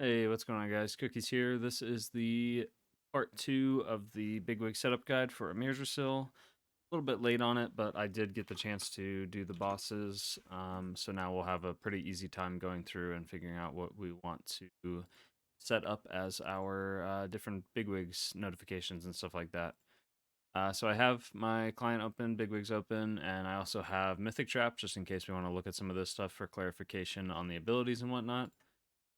Hey, what's going on, guys? Cookies here. This is the part 2 of the Bigwig setup guide for Amirdrassil. A little bit late on it, but I did get the chance to do the bosses. So now we'll have a pretty easy time going through and figuring out what we want to set up as our different Bigwigs notifications and stuff like that. So I have my client open, Bigwigs open, and I also have Mythic Trap just in case we want to look at some of this stuff for clarification on the abilities and whatnot.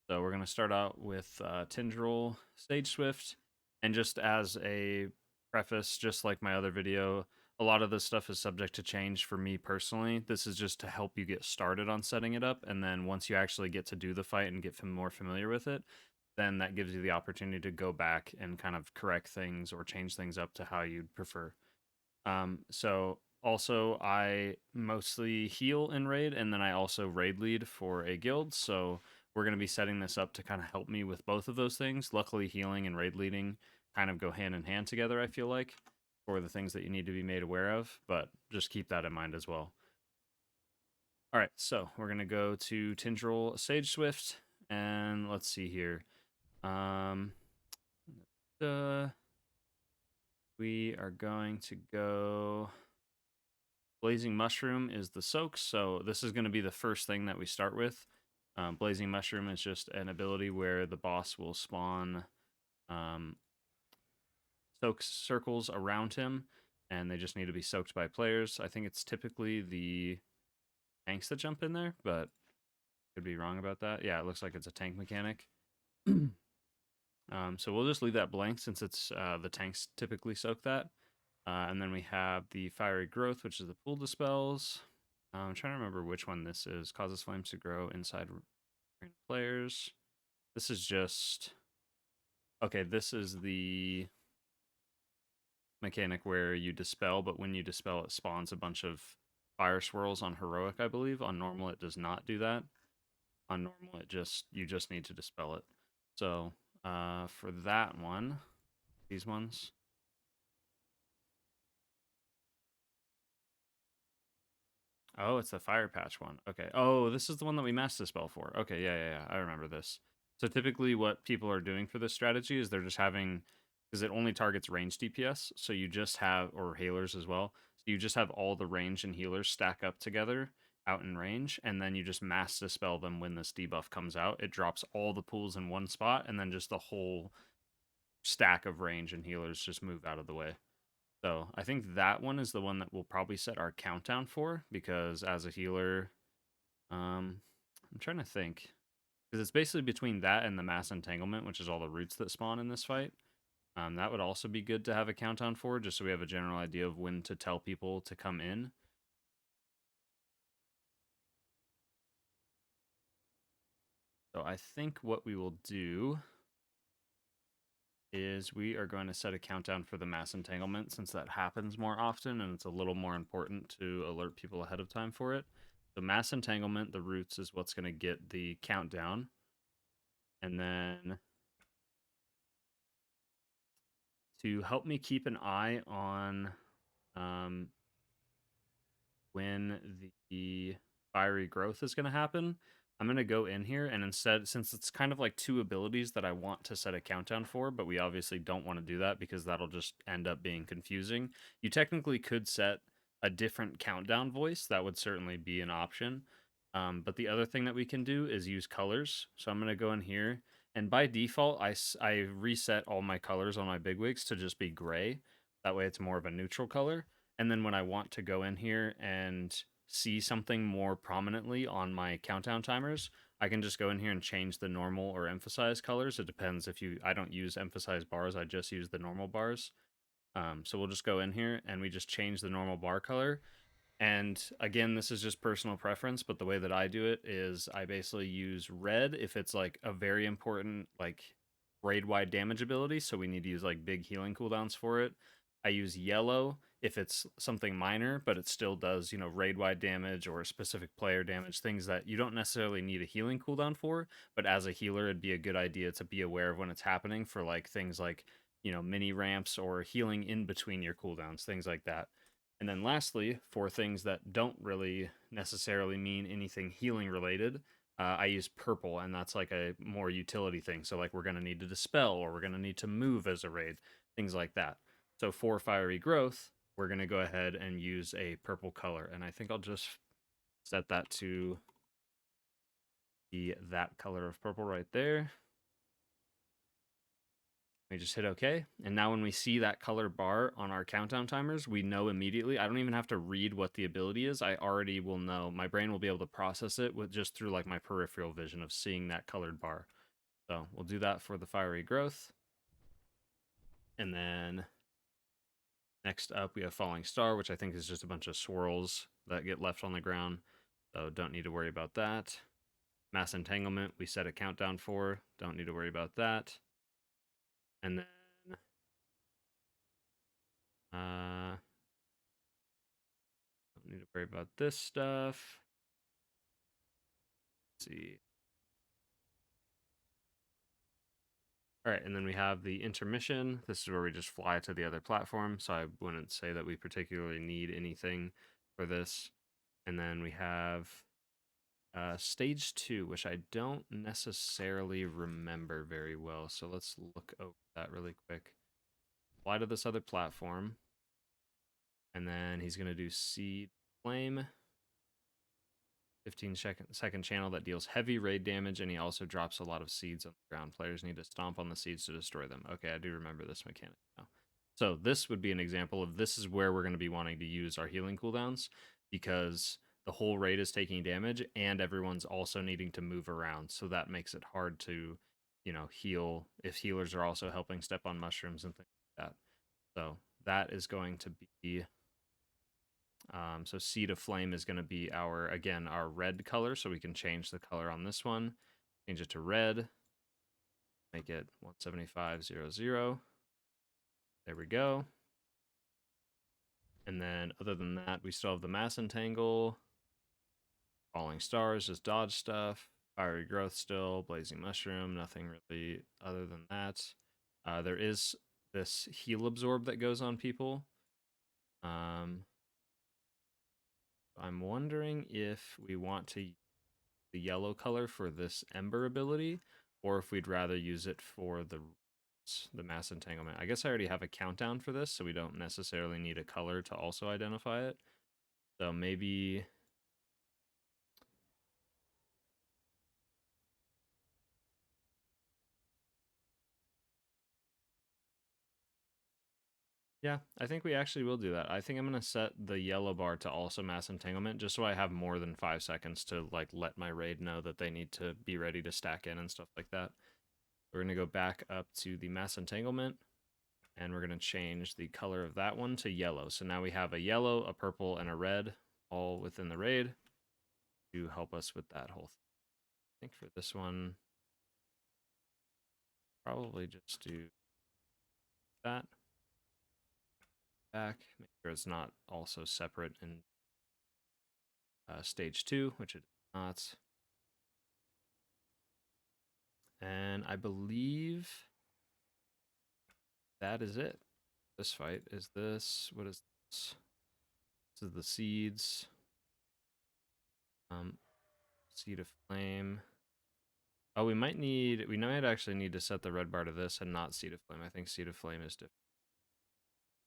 So we're going to start out with Tindral Sageswift. And just as a preface, just like my other video, a lot of this stuff is subject to change for me personally. This is just to help you get started on setting it up. And then once you actually get to do the fight and get more familiar with it, then that gives you the opportunity to go back and kind of correct things or change things up to how you'd prefer. So also I mostly heal in raid, and then I also raid lead for a guild. So we're going to be setting this up to kind of help me with both of those things. Luckily, healing and raid leading kind of go hand in hand together, I feel like, for the things that you need to be made aware of, but just keep that in mind as well. All right, so we're going to go to Tindral Sageswift, and let's see here. Um, we are going to go Blazing Mushroom is the soaks, so this is going to be the first thing that we start with. Blazing Mushroom is just an ability where the boss will spawn um, soak circles around him, and they just need to be soaked by players. I think it's typically the tanks that jump in there, but could be wrong about that. Yeah, it looks like it's a tank mechanic. So we'll just leave that blank since it's the tanks typically soak that. And then we have the Fiery Growth, which is the pool dispels. I'm trying to remember which one this is. Causes flames to grow inside players. This is just... Okay, this is the mechanic where you dispel, but when you dispel, it spawns a bunch of fire swirls on heroic, I believe. On normal, it does not do that. On normal, you just need to dispel it. So for that one, these ones, oh, it's the fire patch one. Okay. Oh, this is the one that we mass dispel for. Okay, yeah. I remember this. So typically, what people are doing for this strategy is they're just having, because it only targets range DPS. So you just have, or healers as well. So you just have all the range and healers stack up together out in range, and then you just mass dispel them when this debuff comes out. It drops all the pools in one spot, and then just the whole stack of range and healers just move out of the way. So I think that one is the one that we'll probably set our countdown for, because as a healer, I'm trying to think, because it's basically between that and the mass entanglement, which is all the roots that spawn in this fight. That would also be good to have a countdown for, just so we have a general idea of when to tell people to come in. So I think what we will do is we are going to set a countdown for the mass entanglement, since that happens more often and it's a little more important to alert people ahead of time for it. The mass entanglement, the roots, is what's going to get the countdown. And then to help me keep an eye on when the fiery growth is going to happen, I'm going to go in here and instead, since it's kind of like two abilities that I want to set a countdown for, but we obviously don't want to do that because that'll just end up being confusing. You technically could set a different countdown voice. That would certainly be an option. But the other thing that we can do is use colors. So I'm going to go in here, and by default, I reset all my colors on my bigwigs to just be gray. That way it's more of a neutral color. And then when I want to go in here and see something more prominently on my countdown timers, I can just go in here and change the normal or emphasize colors. It depends if you, I don't use emphasize bars, I just use the normal bars. So we'll just go in here and we just change the normal bar color. And again, this is just personal preference, but the way that I do it is I basically use red if it's like a very important, like raid wide damage ability. So we need to use like big healing cooldowns for it. I use yellow if it's something minor, but it still does, raid wide damage or specific player damage, things that you don't necessarily need a healing cooldown for. But as a healer, it'd be a good idea to be aware of when it's happening for like things like, mini ramps or healing in between your cooldowns, things like that. And then lastly, for things that don't really necessarily mean anything healing related, I use purple, and that's like a more utility thing. So like we're gonna need to dispel, or we're gonna need to move as a raid, things like that. So for fiery growth, we're gonna go ahead and use a purple color, and I think I'll just set that to be that color of purple right there. We just hit OK. And now when we see that color bar on our countdown timers, we know immediately. I don't even have to read what the ability is. I already will know. My brain will be able to process it with just through like my peripheral vision of seeing that colored bar. So we'll do that for the fiery growth. And then next up, we have Falling Star, which I think is just a bunch of swirls that get left on the ground. So don't need to worry about that. Mass Entanglement, we set a countdown for. Don't need to worry about that. And then don't need to worry about this stuff. Let's see. All right, and then we have the intermission. This is where we just fly to the other platform, so I wouldn't say that we particularly need anything for this. And then we have stage 2, which I don't necessarily remember very well, so let's look over that really quick. Fly to this other platform, and then he's going to do Seed Flame. 15-second channel that deals heavy raid damage, and he also drops a lot of seeds on the ground. Players need to stomp on the seeds to destroy them. Okay, I do remember this mechanic now. So this would be an example of this is where we're going to be wanting to use our healing cooldowns, because the whole raid is taking damage and everyone's also needing to move around. So that makes it hard to, heal if healers are also helping step on mushrooms and things like that. So that is going to be so Seed of Flame is going to be again, our red color. So we can change the color on this one. Change it to red. Make it 17500. There we go. And then other than that, we still have the Mass Entangle. Falling Stars, just dodge stuff. Fiery Growth still. Blazing Mushroom, nothing really other than that. There is this Heal Absorb that goes on people. I'm wondering if we want to use the yellow color for this Ember ability, or if we'd rather use it for the Mass Entanglement. I guess I already have a countdown for this, so we don't necessarily need a color to also identify it. So maybe... Yeah, I think we actually will do that. I think I'm going to set the yellow bar to also Mass Entanglement, just so I have more than 5 seconds to let my raid know that they need to be ready to stack in and stuff like that. We're going to go back up to the Mass Entanglement, and we're going to change the color of that one to yellow. So now we have a yellow, a purple, and a red all within the raid to help us with that whole thing. I think for this one, probably just do that. Back, make sure it's not also separate in stage 2, which it is not. And I believe that is it. This fight is this. What is this? This is the seeds. Seed of Flame. Oh, we might actually need to set the red bar to this and not Seed of Flame. I think Seed of Flame is different.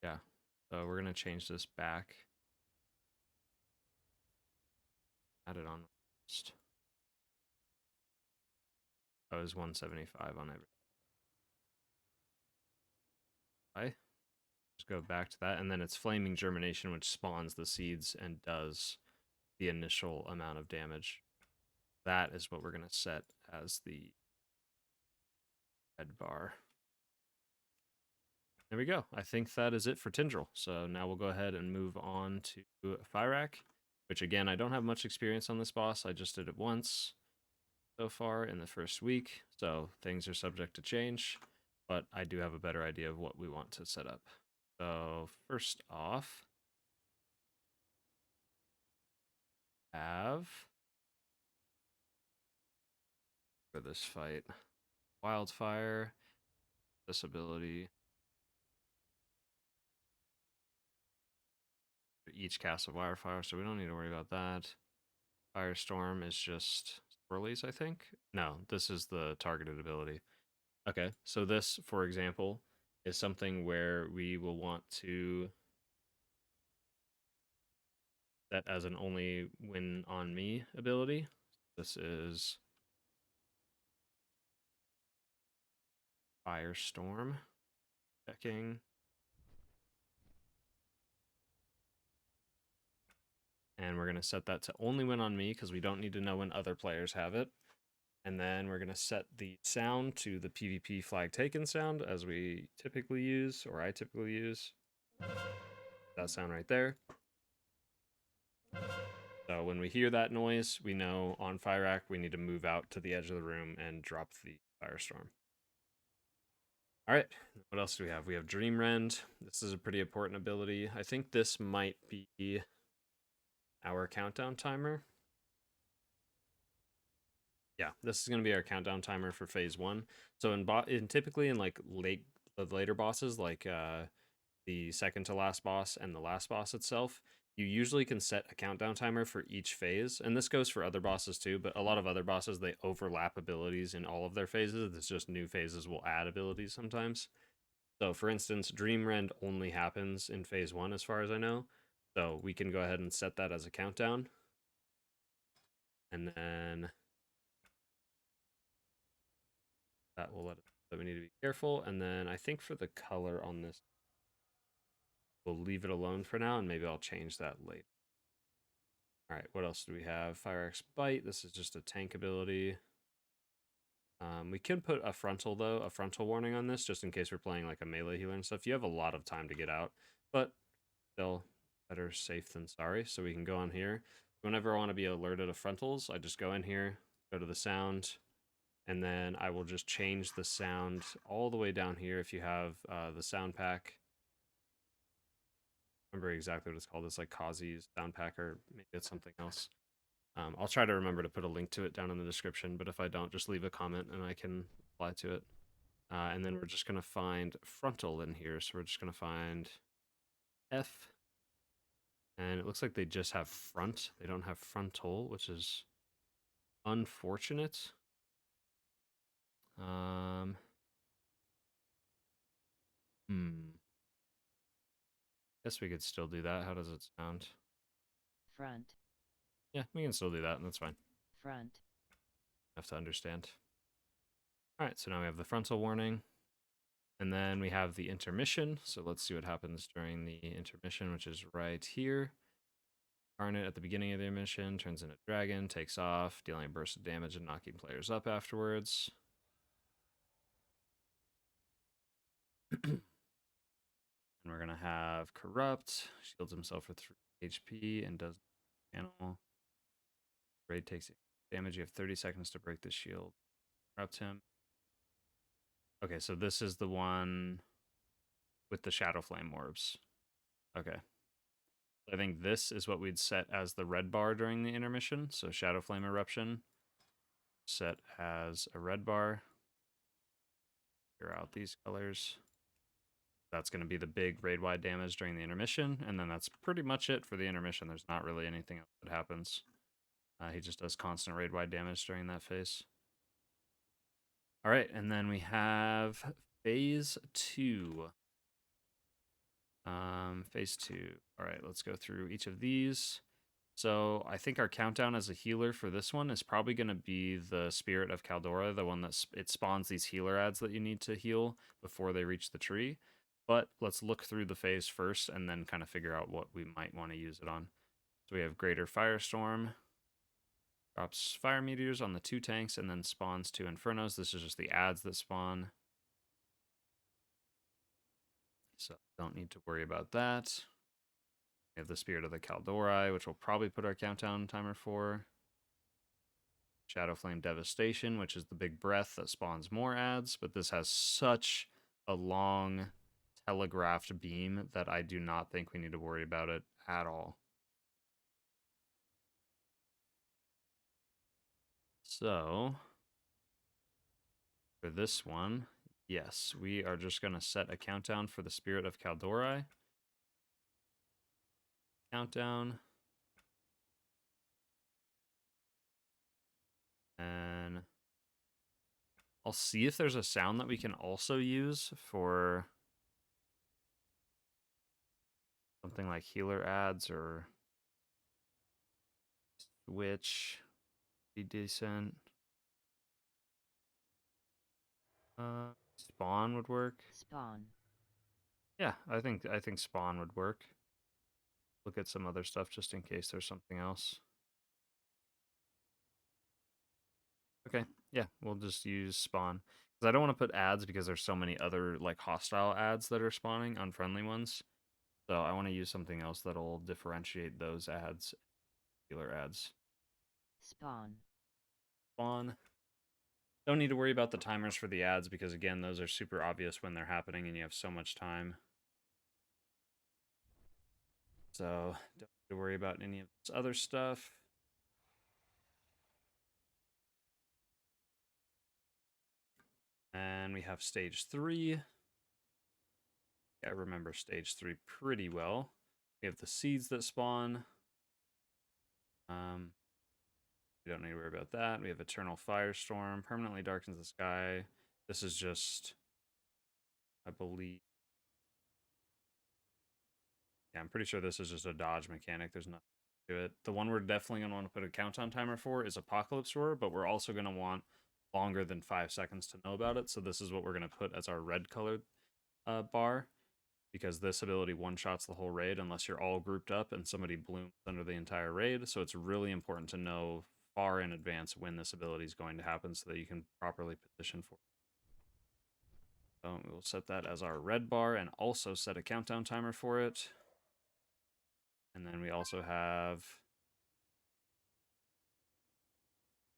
Yeah. So we're going to change this back. Add it on list. Oh, it was 175 on every. I just go back to that, and then it's Flaming Germination, which spawns the seeds and does the initial amount of damage. That is what we're going to set as the red bar. There we go. I think that is it for Tindral. So now we'll go ahead and move on to Fyrakk, which again, I don't have much experience on this boss. I just did it once so far in the first week, so things are subject to change, but I do have a better idea of what we want to set up. So first off, have for this fight, Wildfire, this ability. Each cast of Wildfire, so we don't need to worry about that. Firestorm is just swirlies, I think. No, this is the targeted ability. Okay, so this, for example, is something where we will want to set as an only when on me ability. This is Firestorm. Checking. And we're going to set that to only when on me because we don't need to know when other players have it. And then we're going to set the sound to the PvP flag taken sound as we typically use, or I typically use. That sound right there. So when we hear that noise, we know on Fyrakk we need to move out to the edge of the room and drop the Firestorm. All right, what else do we have? We have Dream Rend. This is a pretty important ability. I think this might be our countdown timer. Yeah, this is going to be our countdown timer for phase 1. So in typically in like later bosses, like the second to last boss and the last boss itself, you usually can set a countdown timer for each phase. And this goes for other bosses too, but a lot of other bosses, they overlap abilities in all of their phases. It's just new phases will add abilities sometimes. So for instance, Dream Rend only happens in phase 1 as far as I know. So we can go ahead and set that as a countdown. And then that will let us know that we need to be careful. And then I think for the color on this, we'll leave it alone for now, and maybe I'll change that later. All right, what else do we have? Fyrakk's Bite. This is just a tank ability. We could put a frontal, though, a frontal warning on this, just in case we're playing like a melee healer and stuff. You have a lot of time to get out, but still better safe than sorry. So we can go on here. Whenever I want to be alerted of frontals, I just go in here, go to the sound, and then I will just change the sound all the way down here if you have the sound pack. I remember exactly what it's called. It's like Kazi's sound pack, or maybe it's something else. I'll try to remember to put a link to it down in the description, but if I don't, just leave a comment and I can reply to it. And then we're just going to find frontal in here. So we're just going to find F. And it looks like they just have front. They don't have frontal, which is unfortunate. Guess we could still do that. How does it sound? Front. Yeah, we can still do that, and that's fine. Front. Have to understand. All right, so now we have the frontal warning. And then we have the intermission. So let's see what happens during the intermission, which is right here. Garnet at the beginning of the intermission turns into dragon, takes off, dealing a burst of damage and knocking players up afterwards. And we're going to have Corrupt, shields himself for 3 HP and does animal. Raid takes damage. You have 30 seconds to break the shield. Corrupt him. Okay, so this is the one with the Shadow Flame orbs. Okay. I think this is what we'd set as the red bar during the intermission. So Shadow Flame Eruption set as a red bar. Figure out these colors. That's going to be the big raid-wide damage during the intermission, and then that's pretty much it for the intermission. There's not really anything else that happens. He just does constant raid-wide damage during that phase. All right, and then we have phase 2. Phase 2. All right, let's go through each of these. So I think our countdown as a healer for this one is probably going to be the Spirit of Kaldora, the one that it spawns these healer ads that you need to heal before they reach the tree. But let's look through the phase first and then kind of figure out what we might want to use it on. So we have Greater Firestorm. Drops fire meteors on the 2 tanks and then spawns 2 Infernos. This is just the ads that spawn. So don't need to worry about that. We have the Spirit of the Kaldora, which we'll probably put our countdown timer for. Shadow Flame Devastation, which is the big breath that spawns more ads, but this has such a long telegraphed beam that I do not think we need to worry about it at all. So, for this one, yes, we are just going to set a countdown for the Spirit of Kaldora. Countdown. And I'll see if there's a sound that we can also use for something like healer ads or switch. Be decent. Spawn would work. Spawn. Yeah, I think spawn would work. Look at some other stuff just in case there's something else. Okay, yeah, we'll just use spawn. Because I don't want to put ads because there's so many other like hostile ads that are spawning, unfriendly ones. So I want to use something else that'll differentiate those ads, healer ads. Spawn. Spawn. Don't need to worry about the timers for the ads because again, those are super obvious when they're happening and you have so much time. So don't need to worry about any of this other stuff. And we have stage 3. I remember stage 3 pretty well. We have the seeds that spawn. We don't need to worry about that. We have Eternal Firestorm. Permanently darkens the sky. This is just, I believe, yeah, I'm pretty sure this is just a dodge mechanic. There's nothing to it. The one we're definitely going to want to put a countdown timer for is Apocalypse Roar, but we're also going to want longer than 5 seconds to know about it. So this is what we're going to put as our red colored bar, because this ability one-shots the whole raid unless you're all grouped up and somebody blooms under the entire raid. So it's really important to know far in advance when this ability is going to happen so that you can properly position for it. So we'll set that as our red bar and also set a countdown timer for it. And then we also have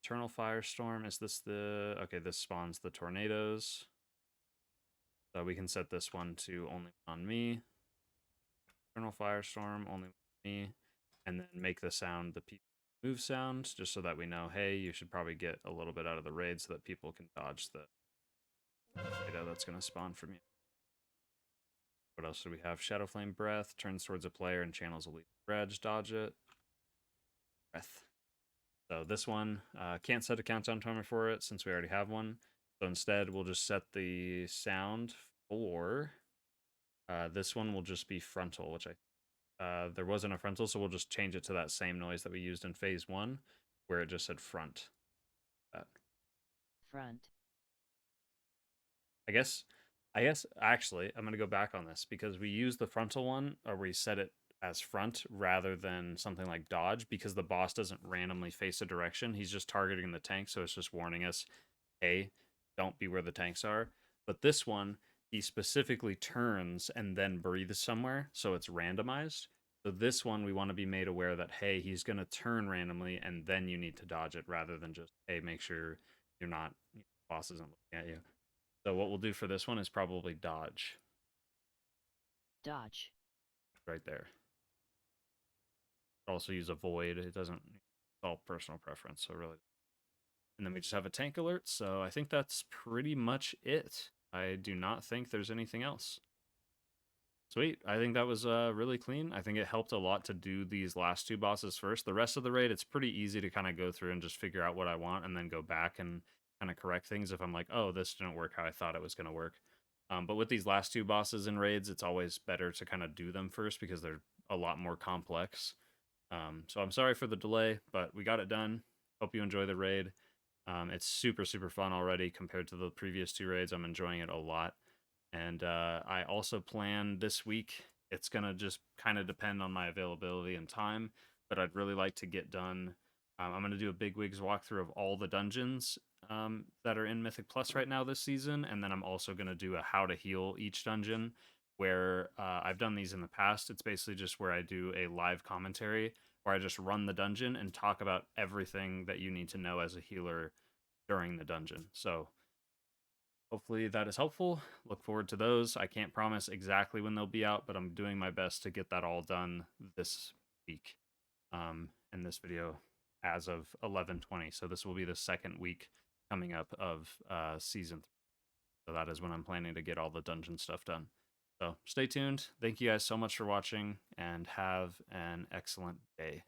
Eternal Firestorm. Is this the... Okay, this spawns the tornadoes. So we can set this one to only on me. Eternal Firestorm, only on me. And then make the sound the people move sound, just so that we know, hey, you should probably get a little bit out of the raid so that people can dodge the tornado that's going to spawn from you. What else do we have? Shadow Flame Breath turns towards a player and channels a lethal dredge. Dodge it. Breath. So this one, can't set a countdown timer for it since we already have one. So instead, we'll just set the sound for this one will just be frontal, which there wasn't a frontal, so we'll just change it to that same noise that we used in phase 1, where it just said front. Front. I guess actually I'm gonna go back on this because we use the frontal one, or we set it as front rather than something like dodge, because the boss doesn't randomly face a direction. He's just targeting the tank, so it's just warning us, hey, don't be where the tanks are. But this one, he specifically turns and then breathes somewhere, so it's randomized. So this one, we want to be made aware that, hey, he's going to turn randomly, and then you need to dodge it, rather than just, hey, make sure you're not, the boss isn't looking at you. So what we'll do for this one is probably dodge. Dodge. Right there. Also use avoid. It doesn't, it's all personal preference, so really. And then we just have a tank alert, so I think that's pretty much it. I do not think there's anything else. Sweet. I think that was really clean. I think it helped a lot to do these last 2 bosses first. The rest of the raid, it's pretty easy to kind of go through and just figure out what I want and then go back and kind of correct things if I'm like, oh, this didn't work how I thought it was going to work. But with these last 2 bosses in raids, it's always better to kind of do them first because they're a lot more complex. So I'm sorry for the delay, but we got it done. Hope you enjoy the raid. It's super, super fun already compared to the previous 2 raids. I'm enjoying it a lot. And I also plan this week. It's going to just kind of depend on my availability and time, but I'd really like to get done. I'm going to do a Bigwigs walkthrough of all the dungeons that are in Mythic Plus right now this season, and then I'm also going to do a how to heal each dungeon, where I've done these in the past. It's basically just where I do a live commentary where I just run the dungeon and talk about everything that you need to know as a healer during the dungeon. So hopefully that is helpful. Look forward to those. I can't promise exactly when they'll be out, but I'm doing my best to get that all done this week. In this video as of 11/20. So this will be the second week coming up of season 3. So that is when I'm planning to get all the dungeon stuff done. So stay tuned. Thank you guys so much for watching and have an excellent day.